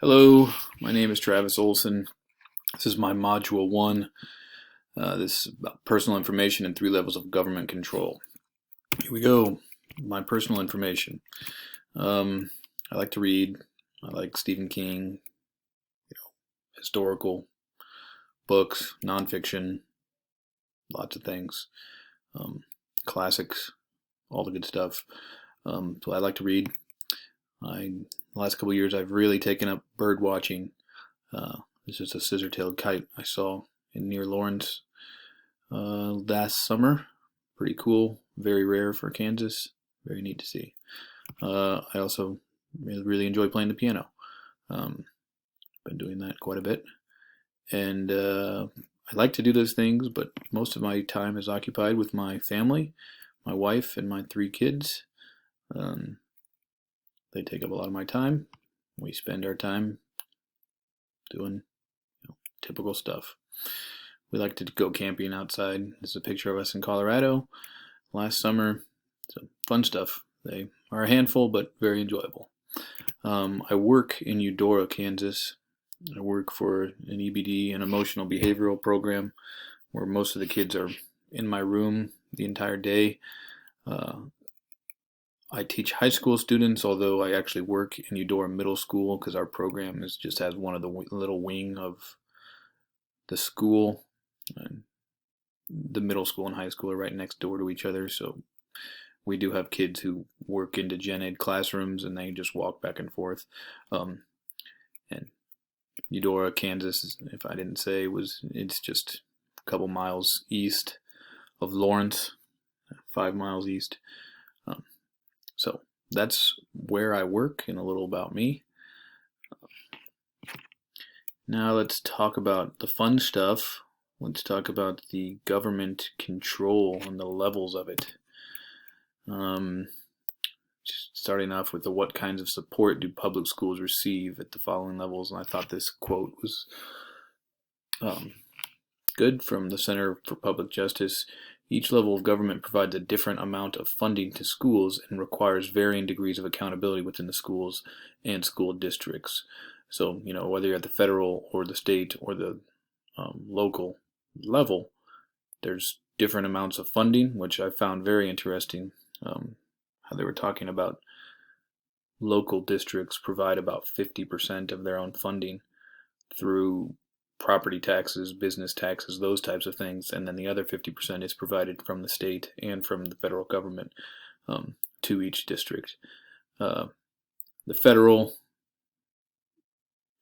Hello, my name is Travis Olson. This is my Module 1. This is about personal information and 3 levels of government control. Here we go. My personal information. I like to read. I like Stephen King, historical books, nonfiction, lots of things, classics, all the good stuff. So I like to read. The last couple of years I've really taken up bird watching. This is a scissor-tailed kite I saw near Lawrence last summer. Pretty cool, very rare for Kansas, very neat to see. I also really enjoy playing the piano. Been doing that quite a bit. And I like to do those things, but most of my time is occupied with my family, my wife, and my 3 kids. They take up a lot of my time. We spend our time doing typical stuff. We like to go camping outside. This is a picture of us in Colorado last summer. So fun stuff. They are a handful, but very enjoyable. I work in Eudora, Kansas. I work for an EBD, an emotional behavioral program, where most of the kids are in my room the entire day. I teach high school students, although I actually work in Eudora Middle School because our program just has one of the little wing of the school. And the middle school and high school are right next door to each other, so we do have kids who work into gen ed classrooms and they just walk back and forth. And Eudora, Kansas, if I didn't say, it's just a couple miles east of Lawrence, 5 miles east. So that's where I work and a little about me. Now let's talk about the fun stuff. Let's talk about the government control and the levels of it. Just starting off with what kinds of support do public schools receive at the following levels. And I thought this quote was good from the Center for Public Justice. Each level of government provides a different amount of funding to schools and requires varying degrees of accountability within the schools and school districts. So, whether you're at the federal or the state or the local level, there's different amounts of funding, which I found very interesting. How they were talking about local districts provide about 50% of their own funding through property taxes, business taxes, those types of things, and then the other 50% is provided from the state and from the federal government to each district. The federal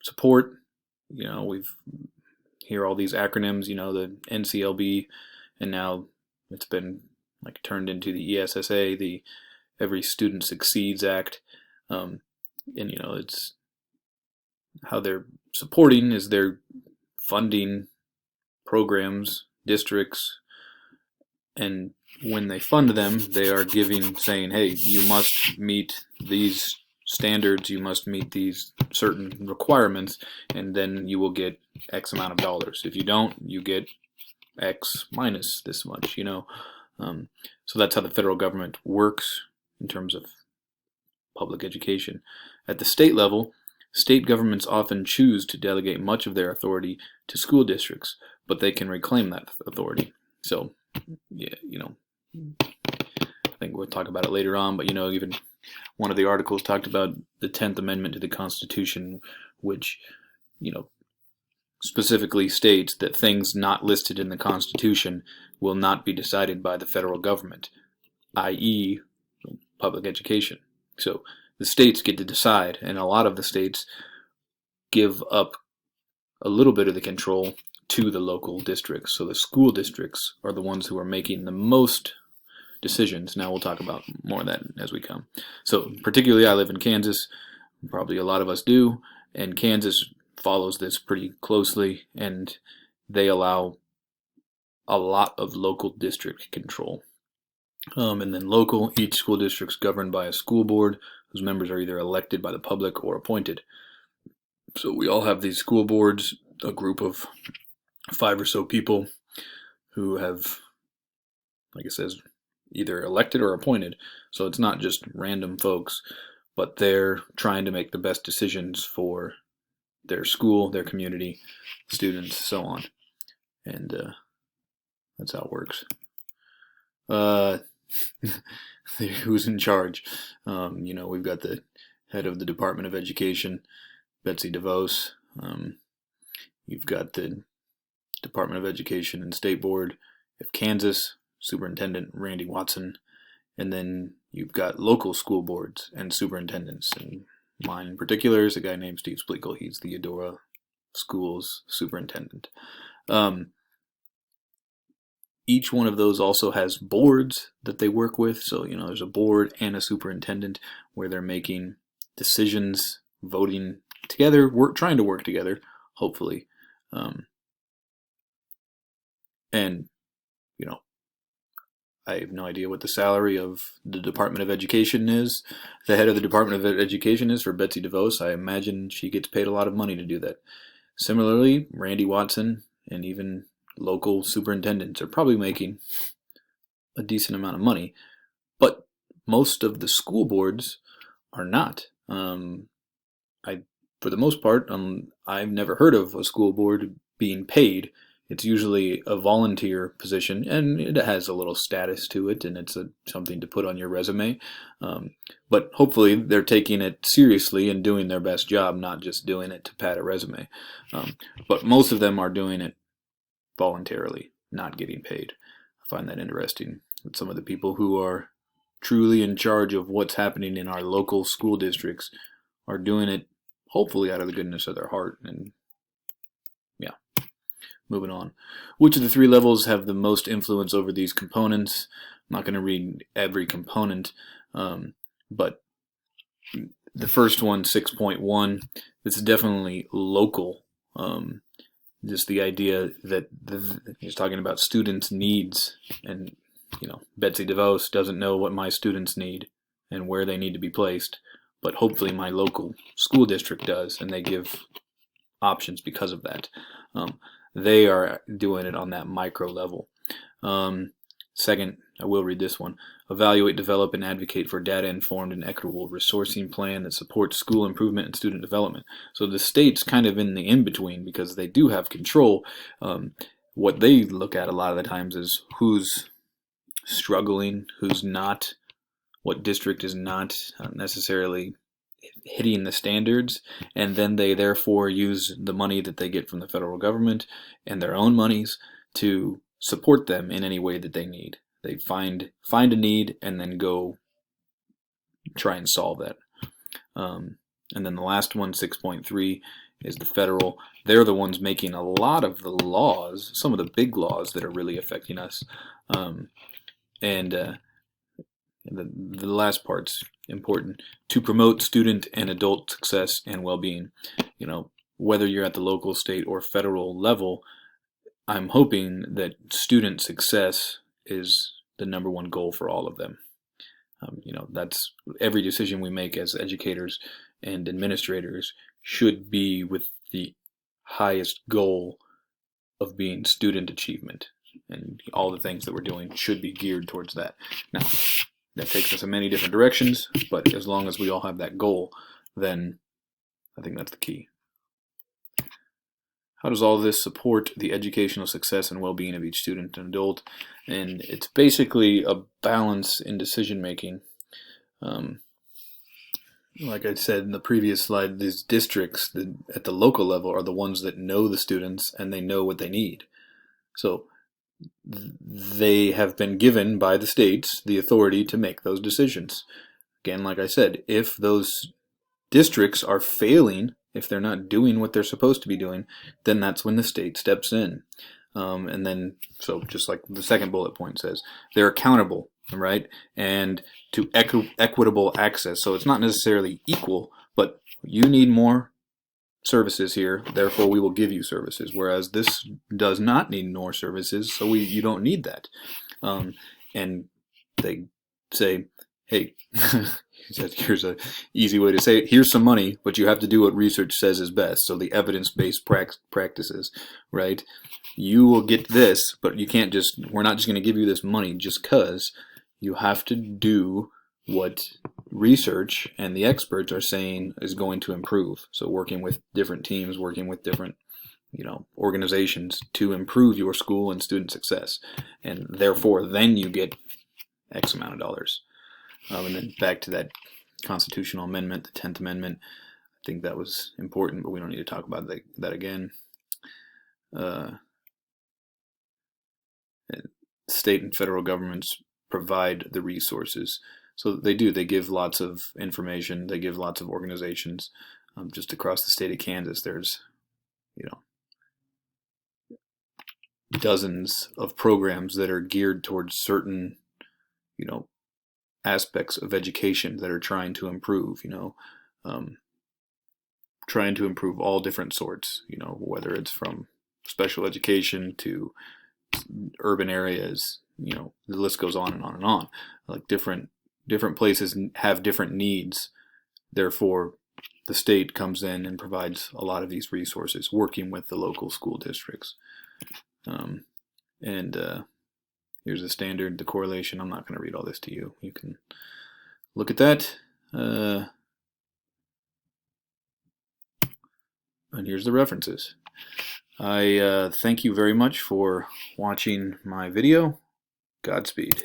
support, we've hear all these acronyms, the NCLB, and now it's been turned into the ESSA, the Every Student Succeeds Act, and it's how they're supporting is they're funding programs, districts, and when they fund them, they are saying, hey, you must meet these standards, you must meet these certain requirements, and then you will get X amount of dollars. If you don't, you get X minus this much, So that's how the federal government works in terms of public education. At the state level, state governments often choose to delegate much of their authority to school districts, but they can reclaim that authority. So, yeah, I think we'll talk about it later on, but even one of the articles talked about the 10th Amendment to the Constitution, which, specifically states that things not listed in the Constitution will not be decided by the federal government, i.e., public education. So the states get to decide, and a lot of the states give up a little bit of the control to the local districts. So the school districts are the ones who are making the most decisions. Now we'll talk about more of that as we come. So particularly I live in Kansas, probably a lot of us do, and Kansas follows this pretty closely, and they allow a lot of local district control. And then local, each school district is governed by a school board whose members are either elected by the public or appointed. So we all have these school boards, a group of 5 or so people who have, like it says, either elected or appointed. So it's not just random folks, but they're trying to make the best decisions for their school, their community, students, so on. And that's how it works. Who's in charge? We've got the head of the Department of Education, Betsy DeVos. You've got the Department of Education and State Board of Kansas, Superintendent Randy Watson, and then you've got local school boards and superintendents. And mine in particular is a guy named Steve Splekel. He's the Eudora Schools superintendent. Each one of those also has boards that they work with. So, there's a board and a superintendent where they're making decisions, voting together, trying to work together, hopefully. And, I have no idea what the salary of the Department of Education is. The head of the Department of Education is for Betsy DeVos. I imagine she gets paid a lot of money to do that. Similarly, Randy Watson and even local superintendents are probably making a decent amount of money, but most of the school boards are not. For the most part, I've never heard of a school board being paid. It's usually a volunteer position, and it has a little status to it, and it's something to put on your resume. But hopefully they're taking it seriously and doing their best job, not just doing it to pad a resume. But most of them are doing it voluntarily, not getting paid. I find that interesting. That some of the people who are truly in charge of what's happening in our local school districts are doing it hopefully out of the goodness of their heart. And yeah, moving on. Which of the three levels have the most influence over these components? I'm not going to read every component, but the first one, 6.1, it's definitely local. Just the idea that he's talking about students' needs, and Betsy DeVos doesn't know what my students need and where they need to be placed, but hopefully my local school district does, and they give options because of that. They are doing it on that micro level. Second, I will read this one. Evaluate, develop, and advocate for data-informed and equitable resourcing plan that supports school improvement and student development. So the state's kind of in the in-between because they do have control. What they look at a lot of the times is who's struggling, who's not, what district is not necessarily hitting the standards, and then they therefore use the money that they get from the federal government and their own monies to support them in any way that they need. They find a need and then go try and solve that. And then the last one, 6.3, is the federal. They're the ones making a lot of the laws, some of the big laws that are really affecting us. The last part's important. To promote student and adult success and well-being. Whether you're at the local, state, or federal level, I'm hoping that student success is the number one goal for all of them. That's every decision we make as educators and administrators should be with the highest goal of being student achievement. And all the things that we're doing should be geared towards that. Now, that takes us in many different directions, but as long as we all have that goal, then I think that's the key. How does all this support the educational success and well-being of each student and adult? And it's basically a balance in decision making. Like I said in the previous slide, these districts at the local level are the ones that know the students and they know what they need. So they have been given by the states the authority to make those decisions. Again, like I said, if those districts are failing, if they're not doing what they're supposed to be doing, then that's when the state steps in. And then, so just like the second bullet point says, they're accountable, right? And to equitable access. So it's not necessarily equal, but you need more services here, therefore we will give you services. Whereas this does not need more services, so you don't need that. And they say, hey, here's an easy way to say it. Here's some money, but you have to do what research says is best. So the evidence-based practices, right? You will get this, but you can't we're not just going to give you this money just because. You have to do what research and the experts are saying is going to improve. So working with different teams, working with different organizations to improve your school and student success, and therefore then you get X amount of dollars. And then back to that constitutional amendment, the 10th Amendment. I think that was important, but we don't need to talk about that again. State and federal governments provide the resources. So they do. They give lots of information. They give lots of organizations. Just across the state of Kansas, there's, dozens of programs that are geared towards certain, aspects of education that are trying to improve, trying to improve all different sorts, whether it's from special education to urban areas, the list goes on and on and on. Like different places have different needs. Therefore, the state comes in and provides a lot of these resources, working with the local school districts. Here's the standard, the correlation. I'm not going to read all this to you. You can look at that. And here's the references. I thank you very much for watching my video. Godspeed.